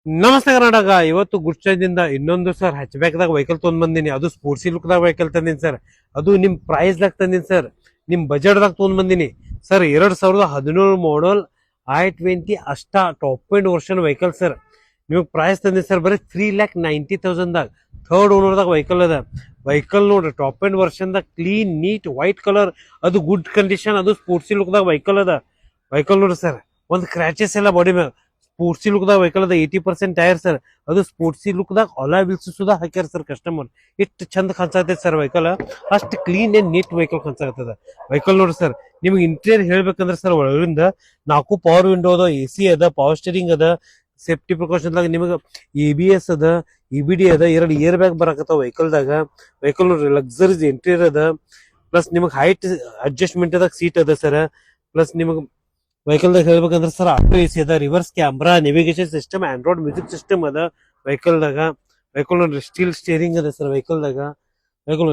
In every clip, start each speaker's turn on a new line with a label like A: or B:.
A: ನಮಸ್ತೆ ಕರ್ನಾಟಕ. ಇವತ್ತು ಗುಡ್ ಚಾಯ್ದಿಂದ ಇನ್ನೊಂದು ಸರ್ ಹ್ಯಾಚ್ ಬ್ಯಾಕ್ ದಾಗ ವೆಹಿಕಲ್ ತೊಗೊಂಡ್ ಬಂದಿನಿ. ಅದು ಸ್ಪೋರ್ಟ್ಸಿ ಲುಕ್ ದಾಗ ವೆಹಿಕಲ್ ತಂದಿನಿ ಸರ್. ಅದು ನಿಮ್ ಪ್ರೈಸ್ ದಾಗ ತಂದಿನಿ ಸರ್. ನಿಮ್ ಬಜೆಟ್ ದಾಗ ತೊಗೊಂಡ್ ಬಂದಿನಿ ಸರ್. 2017 ಮಾಡಲ್ i20 ಅಷ್ಟ top end version vehicle sir. ನಿಮಗೆ ಪ್ರೈಸ್ ತಂದಿನಿ ಸರ್ ಬರೀ 3,90,000 ದಾಗ. ಥರ್ಡ್ ಓನರ್ ದಾಗ ವೆಹಿಕಲ್ ಅದ. ವೆಹಿಕಲ್ ನೋಡ್ರಿ ಟಾಪ್ ಎಂಡ್ ವರ್ಷನ್ ದಾಗ ಕ್ಲೀನ್ ನೀಟ್ ವೈಟ್ ಕಲರ್, ಅದು ಗುಡ್ ಕಂಡೀಷನ್, ಅದು ಸ್ಪೋರ್ಟ್ಸಿ ಲುಕ್ ದಾಗ ವೆಹಿಕಲ್ ಅದ. ವೆಹಿಕಲ್ ನೋಡ್ರಿ ಸರ್, ಒಂದು ಕ್ರ್ಯಾಚಸ್ ಎಲ್ಲ ಬಾಡಿ ಮ್ಯಾಗ. ಸ್ಪೋರ್ಟ್ಸಿ ಲುಕ್ ದಾಗ ವೆಹಿಕಲ್ ಅದ. 80% ಟೈರ್ ಸರ್. ಅದು ಸ್ಪೋರ್ಟ್ಸಿ ಲುಕ್ ದಾಗ ಅಲಾಯ್ ವೀಲ್ಸ್ ಸುದಾ ಹಾಕ್ಯಾರ ಸರ್ ಕಸ್ಟಮರ್. ಎಷ್ಟು ಚಂದ ಕಾಣಿಸತೈತೆ ಸರ್ ವೆಹಿಕಲ್. ಅಷ್ಟು ಕ್ಲೀನ್ ಅಂಡ್ ನೀಟ್ ವೆಹಿಕಲ್ ಕಾಣಿಸತದ ವೆಹಿಕಲ್ ನೋಡ್ರಿ ಸರ್. ನಿಮ್ಗೆ ಇಂಟೀರಿಯರ್ ಹೇಳ್ಬೇಕಂದ್ರೆ ಸರ್, ಒಳಗಿಂದ 4 ಪವರ್ ವಿಂಡೋ ಅದ, AC ಅದ, ಪವರ್ ಸ್ಟೀರಿಂಗ್ ಅದ, ಸೇಫ್ಟಿ ಪ್ರಿಕಾಷನ್ ದಾಗ ನಿಮಗೆ ABS ಅದ, EBD ಅದ, 2 ಏರ್ ಬ್ಯಾಗ್ ಬರಾಕತ್ತಾವ ವೆಹಿಕಲ್ ದಾಗ. ವೆಹಿಕಲ್ ನೋಡ್ರಿ ಲಕ್ಸರೀಸ್ ಇಂಟೀರಿಯರ್ ಅದ. ಪ್ಲಸ್ ನಿಮಗೆ ಹೈಟ್ ಅಡ್ಜಸ್ಟ್ಮೆಂಟ್ ಅದಾಗ ಸೀಟ್ ಅದ ಸರ್. ಪ್ಲಸ್ ನಿಮಗೆ ವೆಹಿಕಲ್ ದಾಗ ಹೇಳ್ಬೇಕಂದ್ರೆ ಸರ್, ಆಟೋ AC ಅದ, reverse camera, navigation system, Android music system ಅದ ವೆಹಿಕಲ್ ದಾಗ. ವೆಹಿಕಲ್ ನೋಡ್ರಿ ಸ್ಟೀಲ್ ಸ್ಟೇರಿಂಗ್ ಅದ ಸರ್ ವೆಹಿಕಲ್ ದಾಗ. ವೆಹಿಕಲ್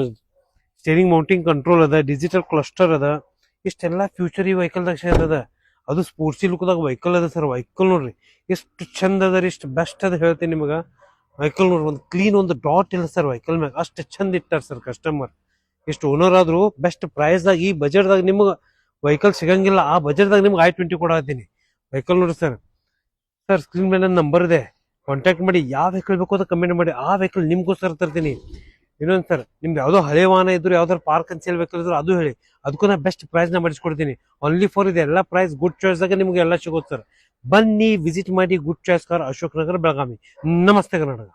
A: ಸ್ಟೇರಿಂಗ್ ಮೌಂಟಿಂಗ್ ಕಂಟ್ರೋಲ್ ಅದ, ಡಿಜಿಟಲ್ ಕ್ಲಸ್ಟರ್ ಅದ. ಇಷ್ಟೆಲ್ಲ ಫ್ಯೂಚರ್ ಈ ವೆಹಿಕಲ್ ದಾಗ ಶೇರ್ ಅದ. ಅದು ಸ್ಪೋರ್ಟ್ಸಿ ಲುಕ್ ದಾಗ ವೆಹಿಕಲ್ ಅದ ಸರ್. ವೆಹಿಕಲ್ ನೋಡ್ರಿ ಎಷ್ಟು ಚಂದ ಅದ ರೀ, ಇಷ್ಟು ಬೆಸ್ಟ್ ಅದ ಹೇಳ್ತೀನಿ ನಿಮಗ. ವೆಹಿಕಲ್ ನೋಡ್ರಿ ಒಂದು ಕ್ಲೀನ್ ಒಂದು ಡಾಟ್ ಇಲ್ಲ ಸರ್ ವೆಹಿಕಲ್ ಮ್ಯಾಗ. ಅಷ್ಟು ಚಂದ ಇಟ್ಟಾರ ಸರ್ ಕಸ್ಟಮರ್. ಎಷ್ಟು ಓನರ್ ಆದ್ರೂ ಬೆಸ್ಟ್ ಪ್ರೈಸ್ ದಾಗ ಈ ಬಜೆಟ್ ದಾಗ ನಿಮ್ಗೆ ವೆಹಿಕಲ್ ಸಿಗಂಗಿಲ್ಲ. ಆ ಬಜೆಟ್ ದಾಗ ನಿಮ್ಗೆ i20 ಕೊಡತ್ತೀನಿ. ವೆಹಿಕಲ್ ನೋಡ್ರಿ ಸರ್. ಸರ್ ಸ್ಕ್ರೀನ್ ಮೇಲೆ ನನ್ನ ನಂಬರ್ ಇದೆ, ಕಾಂಟ್ಯಾಕ್ಟ್ ಮಾಡಿ. ಯಾವ ವೆಹಿಕಲ್ ಬೇಕು ಅಂತ ಕಮೆಂಟ್ ಮಾಡಿ, ಆ ವೆಹಿಕಲ್ ನಿಮ್ಗೋಸ್ಕರ ತರ್ತೀನಿ. ಇನ್ನೊಂದು ಸರ್, ನಿಮ್ದು ಯಾವ್ದೋ ಹಳೆ ವಾಹನ ಇದ್ರು, ಯಾವ್ದಾರು ಪಾರ್ಕ್ ಅಂತ ಸೇಲ್ ವೆಹಿಕಲ್ ಇದ್ರು ಅದು ಹೇಳಿ, ಅದಕ್ಕೂ ನಾ ಬೆಸ್ಟ್ ಪ್ರೈಸ್ ನ ಮಾಡಿಸ್ಕೊಡ್ತೀನಿ. ಓನ್ಲಿ ಫಾರ್ ಇದೆ ಎಲ್ಲ ಪ್ರೈಸ್ ಗುಡ್ ಚಾಯ್ಸ್ ದಾಗ ನಿಮ್ಗೆ ಎಲ್ಲ ಸಿಗುತ್ತೆ ಸರ್. ಬನ್ನಿ ವಿಸಿಟ್ ಮಾಡಿ. Good choice car, Ashok Nagar, Belagavi. ನಮಸ್ತೆ ಕರ್ನಾಟಕ.